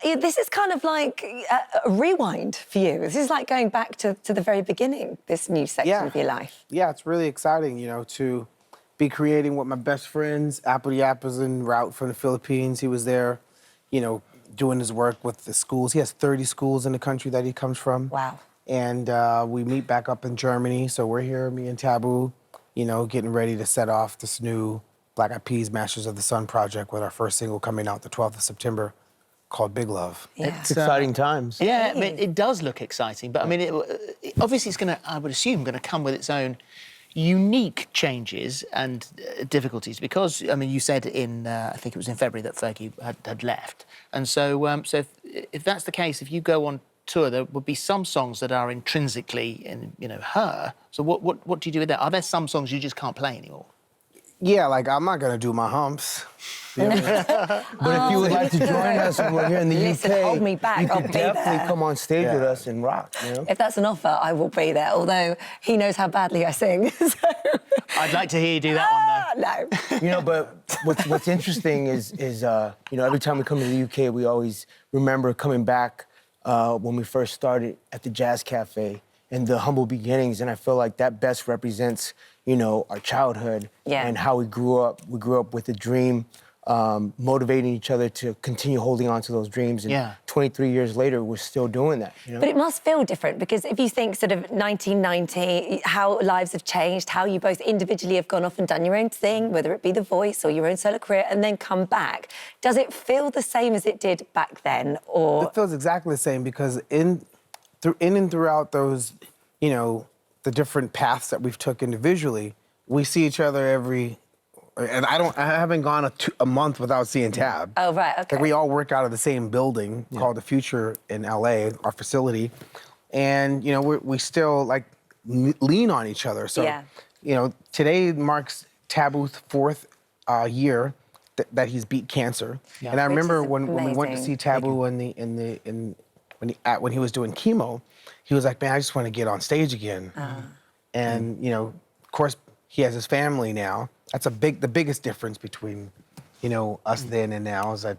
This is kind of like a rewind for you. This is like going back to the very beginning, this new section of your life. Yeah, it's really exciting, you know, to be creating with my best friends. Apple Yap was en route from the Philippines. He was there, you know, doing his work with the schools. He has 30 schools in the country that he comes from. Wow. And we meet back up in Germany. So we're here, me and Taboo, you know, getting ready to set off this new Black Eyed Peas Masters of the Sun project with our first single coming out the 12th of September called Big Love. Yeah. It's exciting times. Yeah, I mean, it does look exciting, but I mean, obviously it's going to, I would assume, going to come with its own unique changes and difficulties because, I mean, you said in, I think it was in February that Fergie had left. And so, if that's the case, if you go on tour, there would be some songs that are intrinsically in, you know, her. So what do you do with that? Are there some songs you just can't play anymore? Yeah, like I'm not gonna do my humps. But if you would like to join us when we're here in the Listen, UK, hold me back, you I'll can be definitely there. come on stage with us and rock, you know? If that's an offer, I will be there, although he knows how badly I sing. So. I'd like to hear you do that one, though. No. You know, but what's interesting is you know, every time we come to the UK, we always remember coming back when we first started at the Jazz Cafe and the humble beginnings, and I feel like that best represents, you know, our childhood and how we grew up. We grew up with a dream, motivating each other to continue holding on to those dreams. And 23 years later, we're still doing that. You know? But it must feel different because if you think sort of 1990, how lives have changed, how you both individually have gone off and done your own thing, whether it be The Voice or your own solo career, and then come back, does it feel the same as it did back then, or...? It feels exactly the same because in and throughout those, you know, the different paths that we've took individually, we see each other every, and I haven't gone a month without seeing Tab. Oh, right, okay. Like we all work out of the same building called The Future in LA, our facility. And, you know, we still like lean on each other. So, you know, today marks Taboo's 4th year that he's beat cancer. Yeah. And I remember when we went to see Taboo when he was doing chemo, he was like, man, I just want to get on stage again. And, you know, of course, he has his family now. That's the biggest difference between, you know, us then and now is that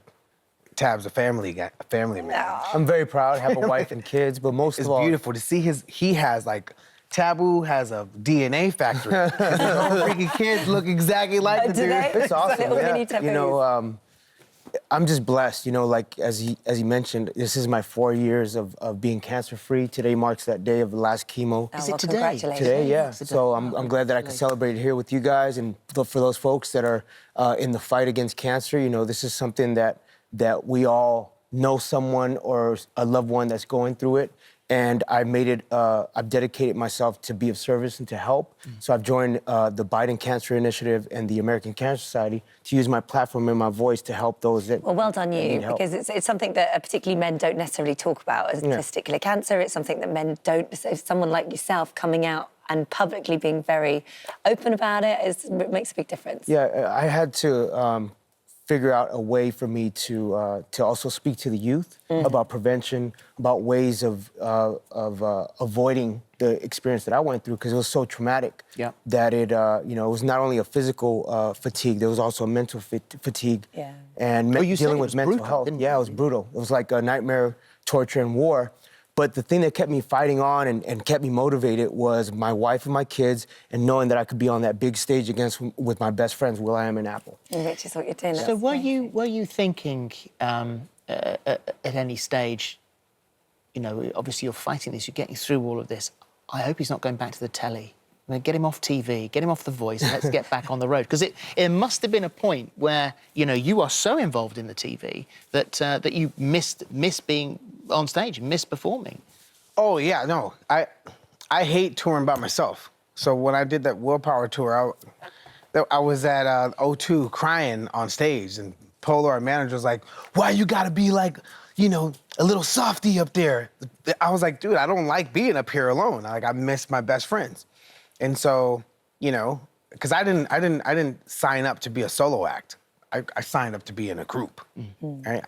Tab's a family man. I'm very proud to have a wife and kids, but most of all... It's beautiful to see he has like, Taboo has a DNA factory. His freaking kids look exactly like the dude. It's awesome, You know, I'm just blessed, you know, like as he mentioned, this is my 4 years of being cancer-free. Today marks that day of the last chemo. Is it today? Today, yeah. So I'm glad that I can celebrate it here with you guys, and for those folks that are in the fight against cancer, you know, this is something that we all know someone or a loved one that's going through it. And I've dedicated myself to be of service and to help. So I've joined the Biden Cancer Initiative and the American Cancer Society to use my platform and my voice to help those that well done you, because it's something that particularly men don't necessarily talk about as testicular cancer. It's something that men don't, so someone like yourself coming out and publicly being very open about it makes a big difference. Yeah, I had to figure out a way for me to also speak to the youth about prevention, about ways of avoiding the experience that I went through, because it was so traumatic that it was not only a physical fatigue, there was also a mental fatigue and dealing with mental health. Yeah, it was brutal. It was like a nightmare, torture, and war. But the thing that kept me fighting on and kept me motivated was my wife and my kids, and knowing that I could be on that big stage with my best friends, will.i.am and Apple. Which is what you're doing. So were you thinking at any stage, you know, obviously you're fighting this, you're getting through all of this, I hope he's not going back to the telly. I mean, get him off TV, get him off The Voice, and let's get back on the road. Because it must have been a point where, you know, you are so involved in the TV that you missed being on stage, missed performing. Oh, yeah, no. I hate touring by myself. So when I did that Willpower tour, I was at O2 crying on stage, and Polo, our manager, was like, why you gotta be like, you know, a little softy up there? I was like, dude, I don't like being up here alone. Like, I miss my best friends. And so, you know, because I didn't sign up to be a solo act. I signed up to be in a group. Right?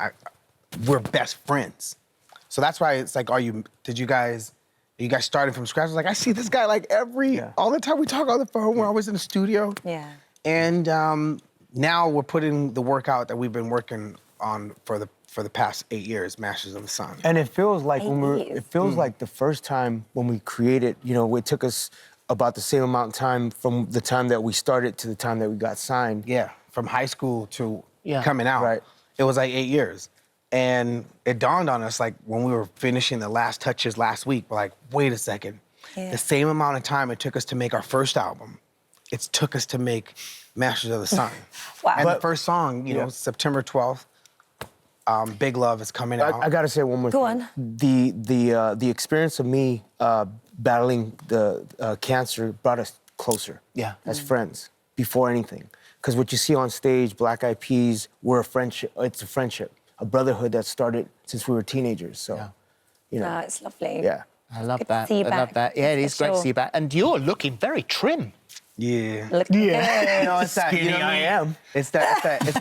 We're best friends. So that's why it's like, are you guys starting from scratch? I was like, I see this guy like all the time we talk on the phone. We're always in the studio. Yeah. And now we're putting the work out that we've been working for the past 8 years, Masters of the Sun. And it feels like It feels like the first time when we created, you know, it took us about the same amount of time from the time that we started to the time that we got signed. Yeah, from high school to Yeah. coming out. Right. It was like 8 years. And it dawned on us, like, when we were finishing the last touches last week, we're like, wait a second. Yeah. The same amount of time it took us to make our first album, it took us to make Masters of the Sun. Wow. And the But- first song, you know, September 12th, Big Love is coming out. I gotta say one more Go thing. on. The experience of me battling the cancer brought us closer. Yeah. As friends before anything, because what you see on stage, Black Eyed Peas, we're a friendship. It's a friendship, a brotherhood that started since we were teenagers. So, Yeah. you know, No, it's lovely. yeah. I love Good to that. see you I love back, that. Yeah, it for is great to sure. see you back. And you're looking very trim. Yeah. Look, You know, it's that, you Skinny know what I I mean? am. It's that vegan.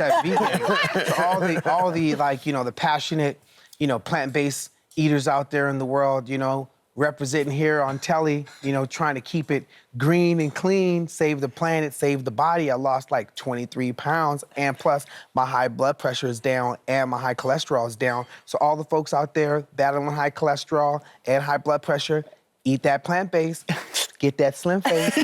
So all the like, you know, the passionate, you know, plant-based eaters out there in the world, you know, representing here on telly, you know, trying to keep it green and clean, save the planet, save the body. I lost like 23 pounds, and plus my high blood pressure is down and my high cholesterol is down. So all the folks out there battling high cholesterol and high blood pressure, eat that plant-based, get that slim face.